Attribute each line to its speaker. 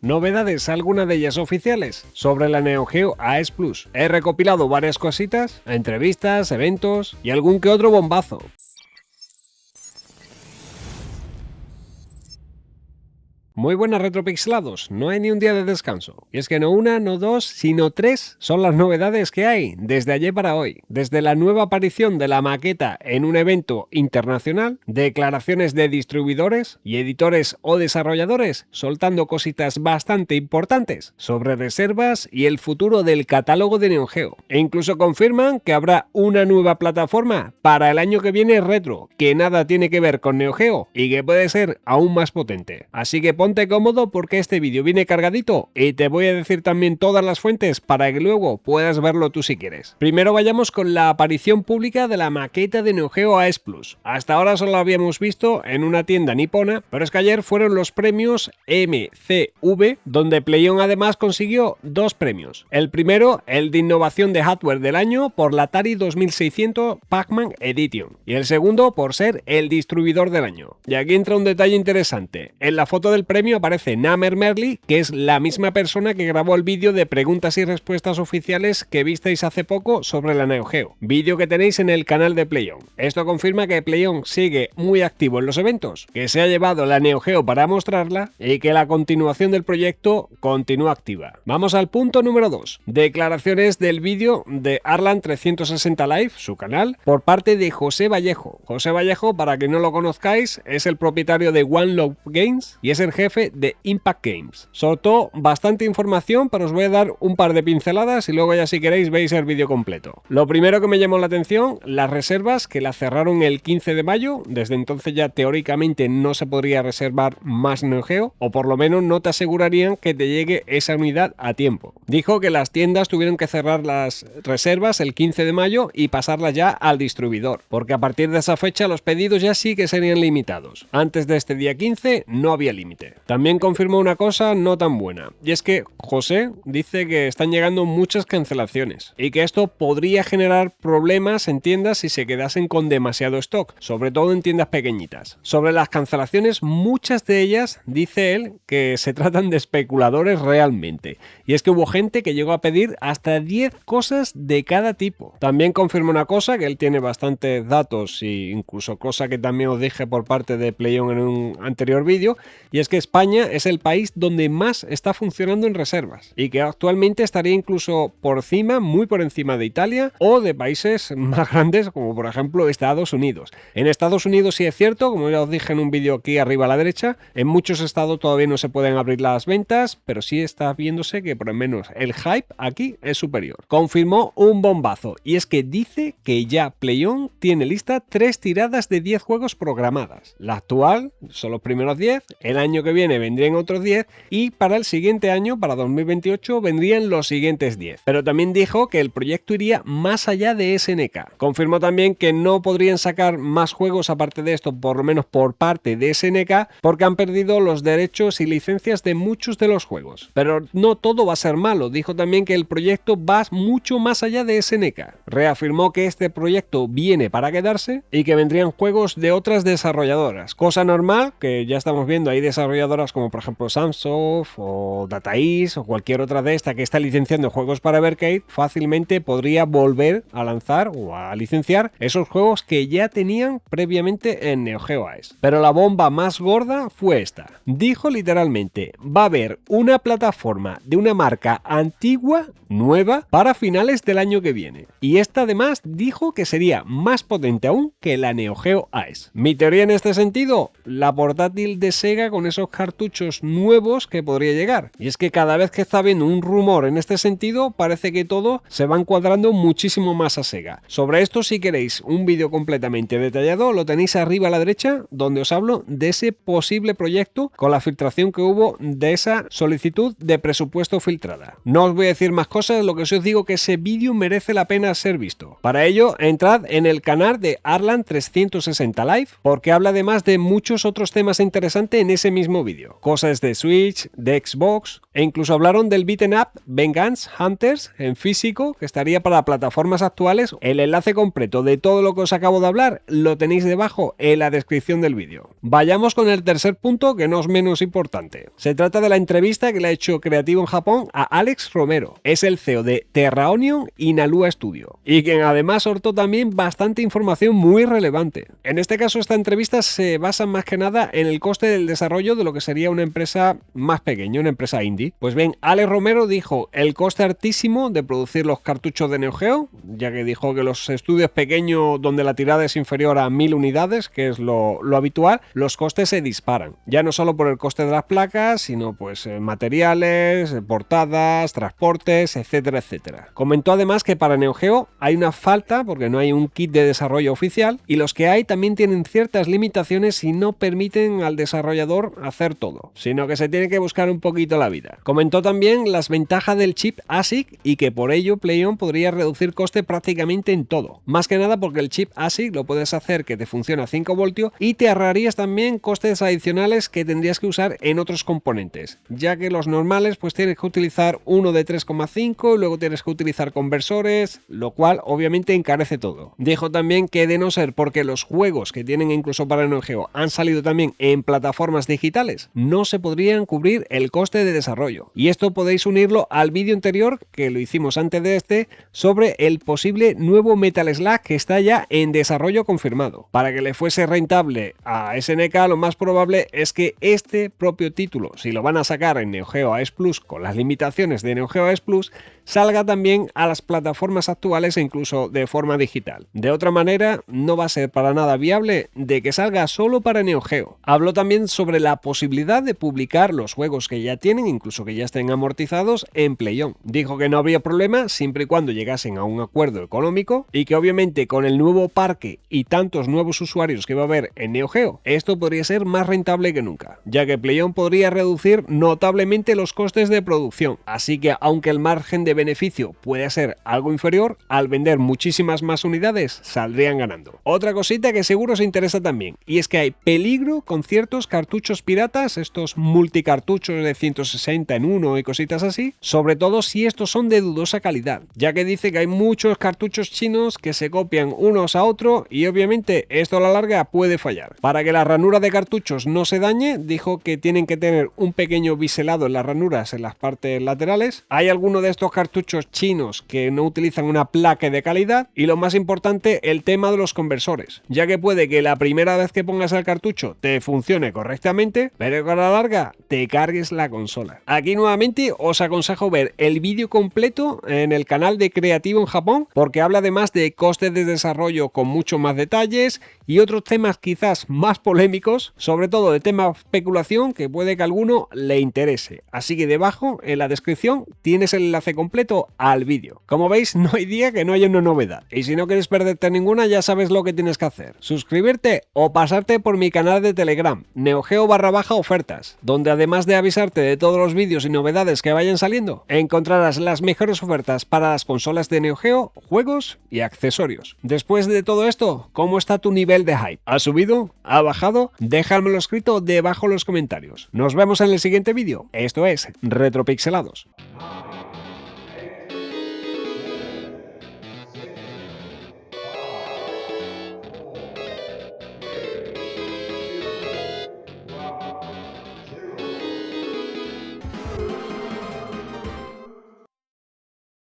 Speaker 1: Novedades, algunas de ellas oficiales, sobre la Neo Geo AES Plus. He recopilado varias cositas, entrevistas, eventos y algún que otro bombazo. Muy buenas retropixelados, no hay ni un día de descanso. Y es que no una, no dos, sino tres son las novedades que hay desde ayer para hoy. Desde la nueva aparición de la maqueta en un evento internacional, declaraciones de distribuidores y editores o desarrolladores soltando cositas bastante importantes sobre reservas y el futuro del catálogo de Neo Geo. E incluso confirman que habrá una nueva plataforma para el año que viene retro, que nada tiene que ver con Neo Geo y que puede ser aún más potente. Así que ponte cómodo porque este vídeo viene cargadito y te voy a decir también todas las fuentes para que luego puedas verlo tú si quieres. Primero vayamos con la aparición pública de la maqueta de Neo Geo AES Plus. Hasta ahora solo la habíamos visto en una tienda nipona, pero es que ayer fueron los premios MCV, donde PlayOn además consiguió dos premios. El primero, el de innovación de hardware del año por la Atari 2600 Pac-Man Edition, y el segundo por ser el distribuidor del año. Y aquí entra un detalle interesante. En la foto del premio aparece Namer Merly, que es la misma persona que grabó el vídeo de preguntas y respuestas oficiales que visteis hace poco sobre la Neo Geo, vídeo que tenéis en el canal de PlayOn. Esto confirma que PlayOn sigue muy activo en los eventos, que se ha llevado la Neo Geo para mostrarla y que la continuación del proyecto continúa activa. Vamos al punto número 2, declaraciones del vídeo de Arlan 360 Live, su canal, por parte de José Vallejo. José Vallejo, para que no lo conozcáis, es el propietario de One Love Games y es el jefe de Impact Games. Soltó bastante información, pero os voy a dar un par de pinceladas y luego ya si queréis veis el vídeo completo. Lo primero que me llamó la atención, las reservas que la cerraron el 15 de mayo, desde entonces ya teóricamente no se podría reservar más Neo Geo, o por lo menos no te asegurarían que te llegue esa unidad a tiempo. Dijo que las tiendas tuvieron que cerrar las reservas el 15 de mayo y pasarlas ya al distribuidor, porque a partir de esa fecha los pedidos ya sí que serían limitados. Antes de este día 15 no había límite. También confirmó una cosa no tan buena, y es que José dice que están llegando muchas cancelaciones y que esto podría generar problemas en tiendas si se quedasen con demasiado stock, sobre todo en tiendas pequeñitas. Sobre las cancelaciones, muchas de ellas, dice él, que se tratan de especuladores realmente, y es que hubo gente que llegó a pedir hasta 10 cosas de cada tipo. También confirmó una cosa, que él tiene bastantes datos e incluso cosa que también os dije por parte de PlayOn en un anterior vídeo, y es que España es el país donde más está funcionando en reservas y que actualmente estaría incluso muy por encima de Italia o de países más grandes como por ejemplo Estados Unidos. En Estados Unidos sí es cierto, como ya os dije en un vídeo aquí arriba a la derecha, en muchos estados todavía no se pueden abrir las ventas, pero sí está viéndose que por lo menos el hype aquí es superior. Confirmó un bombazo y es que dice que ya PlayOn tiene lista 3 tiradas de 10 juegos programadas. La actual son los primeros 10, el año que viene vendrían otros 10 y para el siguiente año, para 2028, vendrían los siguientes 10. Pero también dijo que el proyecto iría más allá de SNK. Confirmó también que no podrían sacar más juegos aparte de esto, por lo menos por parte de SNK, porque han perdido los derechos y licencias de muchos de los juegos. Pero no todo va a ser malo, dijo también que el proyecto va mucho más allá de SNK. Reafirmó que este proyecto viene para quedarse y que vendrían juegos de otras desarrolladoras. Cosa normal, que ya estamos viendo ahí desarrolladoras como por ejemplo Samsoft o Data East o cualquier otra de esta que está licenciando juegos para Evercade, fácilmente podría volver a lanzar o a licenciar esos juegos que ya tenían previamente en Neo Geo AES. Pero la bomba más gorda fue esta. Dijo literalmente, va a haber una plataforma de una marca antigua, nueva, para finales del año que viene. Y esta además dijo que sería más potente aún que la Neo Geo AES. Mi teoría en este sentido, la portátil de Sega con esos cartuchos nuevos que podría llegar. Y es que cada vez que está habiendo un rumor en este sentido, parece que todo se va encuadrando muchísimo más a Sega. Sobre esto, si queréis un vídeo completamente detallado, lo tenéis arriba a la derecha, donde os hablo de ese posible proyecto con la filtración que hubo de esa solicitud de presupuesto filtrada. No os voy a decir más cosas, lo que sí os digo que ese vídeo merece la pena ser visto. Para ello, entrad en el canal de Arlan 360 Live, porque habla además de muchos otros temas interesantes en ese mismo vídeo. Cosas de Switch, de Xbox E incluso hablaron del beat'em up Vengeance Hunters en físico, que estaría para plataformas actuales. El enlace completo de todo lo que os acabo de hablar lo tenéis debajo en la descripción del vídeo. Vayamos con el tercer punto, que no es menos importante. Se trata de la entrevista que le ha hecho Creativo en Japón a Alex Romero. Es el CEO de Terraonion y Nalua Studio, y quien además soltó también bastante información muy relevante. En este caso, esta entrevista se basa más que nada en el coste del desarrollo de lo que sería una empresa más pequeña, una empresa indie. Pues bien, Alex Romero dijo el coste altísimo de producir los cartuchos de Neo Geo, ya que dijo que los estudios pequeños donde la tirada es inferior a 1000 unidades, que es lo habitual, los costes se disparan. Ya no solo por el coste de las placas, sino pues materiales, portadas, transportes, etcétera, etcétera. Comentó además que para Neo Geo hay una falta porque no hay un kit de desarrollo oficial, y los que hay también tienen ciertas limitaciones y no permiten al desarrollador hacer todo, sino que se tiene que buscar un poquito la vida. Comentó también las ventajas del chip ASIC y que por ello PlayOn podría reducir coste prácticamente en todo. Más que nada porque el chip ASIC lo puedes hacer que te funcione a 5 voltios y te ahorrarías también costes adicionales que tendrías que usar en otros componentes, ya que los normales pues tienes que utilizar uno de 3,5 y luego tienes que utilizar conversores, lo cual obviamente encarece todo. Dijo también que de no ser porque los juegos que tienen incluso para Neo Geo han salido también en plataformas digitales, no se podrían cubrir el coste de desarrollo. Y esto podéis unirlo al vídeo anterior que lo hicimos antes de este sobre el posible nuevo Metal Slug que está ya en desarrollo confirmado. Para que le fuese rentable a SNK, lo más probable es que este propio título, si lo van a sacar en Neo Geo AES Plus con las limitaciones de Neo Geo AES Plus, salga también a las plataformas actuales e incluso de forma digital. De otra manera, no va a ser para nada viable de que salga solo para Neo Geo. Habló también sobre la posibilidad de publicar los juegos que ya tienen, incluso que ya estén amortizados, en PlayOn. Dijo que no habría problema siempre y cuando llegasen a un acuerdo económico y que obviamente con el nuevo parque y tantos nuevos usuarios que va a haber en Neo Geo, esto podría ser más rentable que nunca, ya que PlayOn podría reducir notablemente los costes de producción. Así que aunque el margen de beneficio puede ser algo inferior, al vender muchísimas más unidades saldrían ganando. Otra cosita que seguro os interesa también, y es que hay peligro con ciertos cartuchos piratas, estos multicartuchos de 160 en uno y cositas así, sobre todo si estos son de dudosa calidad, ya que dice que hay muchos cartuchos chinos que se copian unos a otros y obviamente esto a la larga puede fallar. Para que la ranura de cartuchos no se dañe, dijo que tienen que tener un pequeño biselado en las ranuras en las partes laterales. Hay algunos de estos cartuchos chinos que no utilizan una placa de calidad, y lo más importante, el tema de los conversores, ya que puede que la primera vez que pongas el cartucho te funcione correctamente, pero que a la larga te cargues la consola. Aquí nuevamente os aconsejo ver el vídeo completo en el canal de Creativo en Japón, porque habla además de costes de desarrollo con mucho más detalles y otros temas quizás más polémicos, sobre todo de tema especulación, que puede que a alguno le interese. Así que debajo en la descripción tienes el enlace completo al vídeo. Como veis, no hay día que no haya una novedad, y si no quieres perderte ninguna, ya sabes lo que tienes que hacer: suscribirte o pasarte por mi canal de Telegram, neogeo_ofertas, donde además de avisarte de todos los vídeos y novedades que vayan saliendo, encontrarás las mejores ofertas para las consolas de Neo Geo, juegos y accesorios. Después de todo esto, ¿cómo está tu nivel de hype? ¿Ha subido? ¿Ha bajado? Déjamelo escrito debajo en los comentarios. Nos vemos en el siguiente vídeo. Esto es Retropixelados.